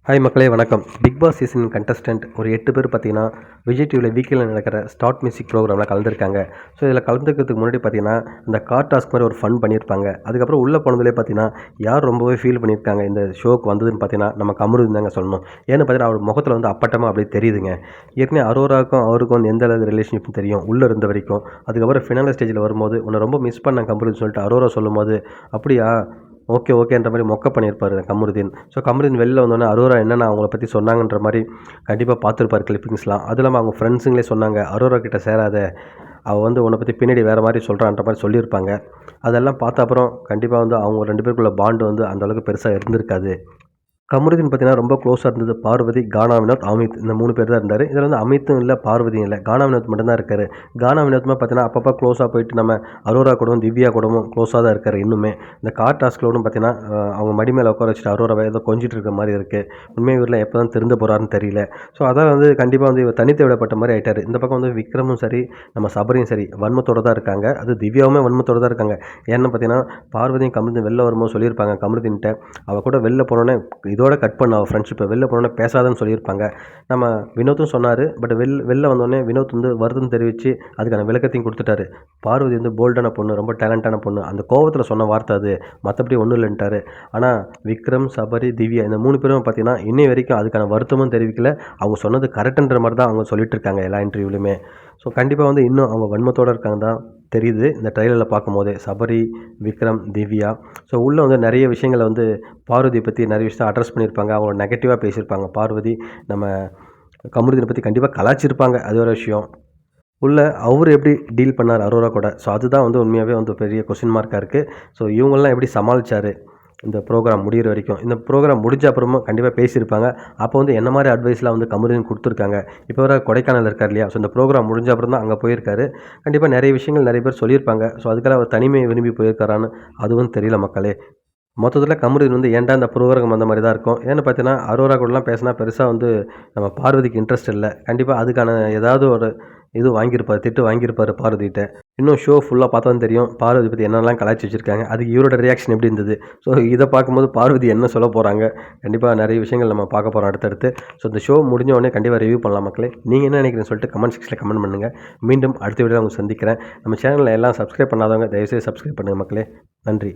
Hi மக்களே வணக்கம். Big Boss season contestant ஒரு 8 பேர் பார்த்தீங்கன்னா, விஜய் டிவியில் வீக்கில் நடக்கிற ஸ்டார்ட் மியூசிக் ப்ரோக்ராமில் கலந்துருக்காங்க. ஸோ இதில் கலந்துக்கிறதுக்கு முன்னாடி பார்த்தீங்கன்னா, இந்த கார் டாஸ்க் மாதிரி ஒரு ஃபன் பண்ணியிருப்பாங்க. அதுக்கப்புறம் உள்ளே போனதுலேயே பார்த்தீங்கன்னா, யார் ரொம்பவே ஃபீல் பண்ணியிருக்காங்க இந்த ஷோக்கு வந்ததுன்னு பார்த்தீங்கன்னா, நம்ம கமருதீன் தாங்க சொல்லணும். ஏன்னு பார்த்தீங்கன்னா, அவர் முகத்தில் வந்து அப்பட்டமாக அப்படியே தெரியுதுங்க. ஏற்கனவே அரோராவுக்கும் அவருக்கும் வந்து எந்த அளவுக்கு ரிலேஷன்ஷிப் தெரியும் உள்ளே இருந்த வரைக்கும். அதுக்கப்புறம் ஃபினால ஸ்டேஜில் வரும்போது, உன்னை ரொம்ப மிஸ் பண்ண கமருதீன் சொல்லிட்டு அரோரா சொல்லும்போது, அப்படியா ஓகேன்ற மாதிரி மொக்க பண்ணியிருப்பாரு கமருதீன். ஸோ கமருதீன் வெளில வந்தோடனே அரோரா என்னென்ன அவங்கள பற்றி சொன்னாங்கன்ற மாதிரி கண்டிப்பாக பார்த்துருப்பாரு கிளிப்பிங்ஸ்லாம். அதுவும் இல்லாமல் அவங்க ஃப்ரெண்ட்ஸுங்களே சொன்னாங்க, அரோரா கிட்ட சேராத, அவள் வந்து உன்னை பற்றி பின்னாடி வேறு மாதிரி சொல்கிறான்ற மாதிரி சொல்லியிருப்பாங்க. அதெல்லாம் பார்த்த அப்புறம் கண்டிப்பாக வந்து அவங்க 2 பேருக்குள்ள பாண்டு வந்து அந்தளவுக்கு பெருசாக இருந்திருக்காது. கமருதீன் பார்த்தீங்கன்னா ரொம்ப க்ளோஸாக இருந்தது பார்வதி, கானா வினோத், அமித். இந்த 3 பேர் தான் இருந்தார். இதில் வந்து அமித்தும் இல்லை, பார்வதியும் இல்லை. கானா வினோத் மட்டும் தான் இருக்காரு. கானா வினோத்மா பார்த்தீங்கன்னா அப்பப்போ க்ளோஸாக போயிட்டு நம்ம அரோரா கூடவும் திவ்யா கூடவும் க்ளோஸாக தான் இருக்காரு இன்னுமே. இந்த கார் டாஸ்க்லோடும் பார்த்தீங்கன்னா அவங்க மடி மேலே உட்கார வச்சுட்டு அரோராவை ஏதோ கொஞ்சிட்டு இருக்க மாதிரி இருக்குது. உண்மை இவரில் எப்போ தான் திருந்த போகிறாருன்னு தெரியல. ஸோ அதான் வந்து கண்டிப்பாக வந்து இவர் தனித்து விடப்பட்ட மாதிரி ஆகிட்டார். இந்த பக்கம் வந்து விக்ரமும் சரி, நம்ம சபரியும் சரி வன்மத்தோடு தான் இருக்காங்க. அது திவ்யாவுமே வன்மத்தோடு தான் இருக்காங்க. ஏன்னு பார்த்தீங்கன்னா, பார்வதியும் கமருதீன் வெளில வரும்போது சொல்லியிருப்பாங்க கமருதீன்கிட்ட, அவள் கூட வெளில போனோன்னே இதோட கட் பண்ண அவள் ஃப்ரெண்ட்ஷிப்பை, வெளில போனோன்னே பேசாதன்னு சொல்லியிருப்பாங்க. நம்ம வினோத்தும் சொன்னார். பட் வெளில வந்தோடனே வினோத் வந்து வருத்தம் தெரிவித்து அதுக்கான விளக்கத்தையும் கொடுத்துட்டாரு. பார்வதி வந்து போல்டான பொண்ணு, ரொம்ப டேலண்டான பொண்ணு, அந்த கோவத்தில் சொன்ன வார்த்தை அது, மற்றபடி ஒன்றும் இல்லைன்ட்டாரு. ஆனால் விக்ரம், சபரி, திவ்யா இந்த 3 பேரும் பார்த்தீங்கன்னா இன்னை வரைக்கும் அதுக்கான வருத்தமும் தெரிவிக்கல. அவங்க சொன்னது கரெக்டுன்ற மாதிரி தான் அவங்க சொல்லிட்டு இருக்காங்க எல்லா இன்டர்வியூலையுமே. ஸோ கண்டிப்பாக வந்து இன்னும் அவங்க வன்மத்தோடு இருக்காங்க தான் தெரியுது இந்த ட்ரெய்லரில் பார்க்கும்போதே. சபரி, விக்ரம், திவ்யா. ஸோ உள்ளே வந்து நிறைய விஷயங்களை வந்து பார்வதியை பற்றி நிறைய விஷயத்தை அட்ரஸ் பண்ணியிருப்பாங்க. அவங்கள நெகட்டிவாக பேசியிருப்பாங்க. பார்வதி நம்ம கமருதீனை பற்றி கண்டிப்பாக கலாய்ச்சிருப்பாங்க, அது ஒரு விஷயம். உள்ள அவர் எப்படி டீல் பண்ணார் அரோரா கூட. ஸோ அதுதான் வந்து உண்மையாகவே வந்து பெரிய கொஸ்டின் மார்க்காக இருக்குது. ஸோ இவங்கெல்லாம் எப்படி சமாளித்தார் இந்த ப்ரோக்ராம் முடிகிற வரைக்கும். இந்த ப்ரோக்ராம் முடிஞ்ச அப்புறமா கண்டிப்பாக பேசியிருப்பாங்க. அப்போ வந்து என்ன மாதிரி அட்வைஸ்லாம் வந்து கமருதீன் கொடுத்துருக்காங்க. இப்போ வர கொடைக்கானல் இருக்கார் இல்லையா, ஸோ இந்த ப்ரோக்ராம் முடிஞ்ச அப்புறம் தான் அங்கே போயிருக்காரு. கண்டிப்பாக நிறைய விஷயங்கள் நிறைய பேர் சொல்லியிருப்பாங்க. ஸோ அதுக்கெல்லாம் அவர் தனிமையை விரும்பி போயிருக்காரான்னு அதுவும் தெரியல மக்களே. மொத்தத்தில் கமருதீன் வந்து ஏன்டா இந்த ப்ரோக்ராம் அந்த மாதிரி தான் இருக்கும். ஏன்னு பார்த்தீங்கன்னா, அரோரா கூடலாம் பேசினா பெருசாக வந்து நம்ம பார்வதிக்கு இன்ட்ரெஸ்ட் இல்லை. கண்டிப்பாக அதுக்கான ஏதாவது ஒரு இது வாங்கியிருப்பார், திட்டு வாங்கியிருப்பார் பார்வதிகிட்ட. இன்னும் ஷோ ஃபுல்லாக பார்த்தா தான் தெரியும் பார்வதி பற்றி என்னெல்லாம் கலாய்ச்சி வச்சுருக்காங்க. அதுக்கு இவரோட ரியாக்ஷன் எப்படி இருந்தது. ஸோ இதை பார்க்கும்போது பார்வதி என்ன சொல்ல போகிறாங்க, கண்டிப்பாக நிறைய விஷயங்கள் நம்ம பார்க்க போகிறோம் அடுத்தடுத்து. ஸோ இந்த ஷோ முடிஞ்ச உடனே கண்டிப்பாக ரிவ்யூ பண்ணலாம் மக்களே. நீங்கள் என்ன நினைக்கிறீங்கன்னு சொல்லிட்டு கமெண்ட் செக்ஷனில் கமெண்ட் பண்ணுங்கள். மீண்டும் அடுத்த வீடியோவில் உங்களை சந்திக்கிறேன். நம்ம சேனலில் எல்லாம் சப்ஸ்கிரைப் பண்ணாதவங்க தயவுசெய்து சப்ஸ்கிரைப் பண்ணுங்கள் மக்களே. நன்றி.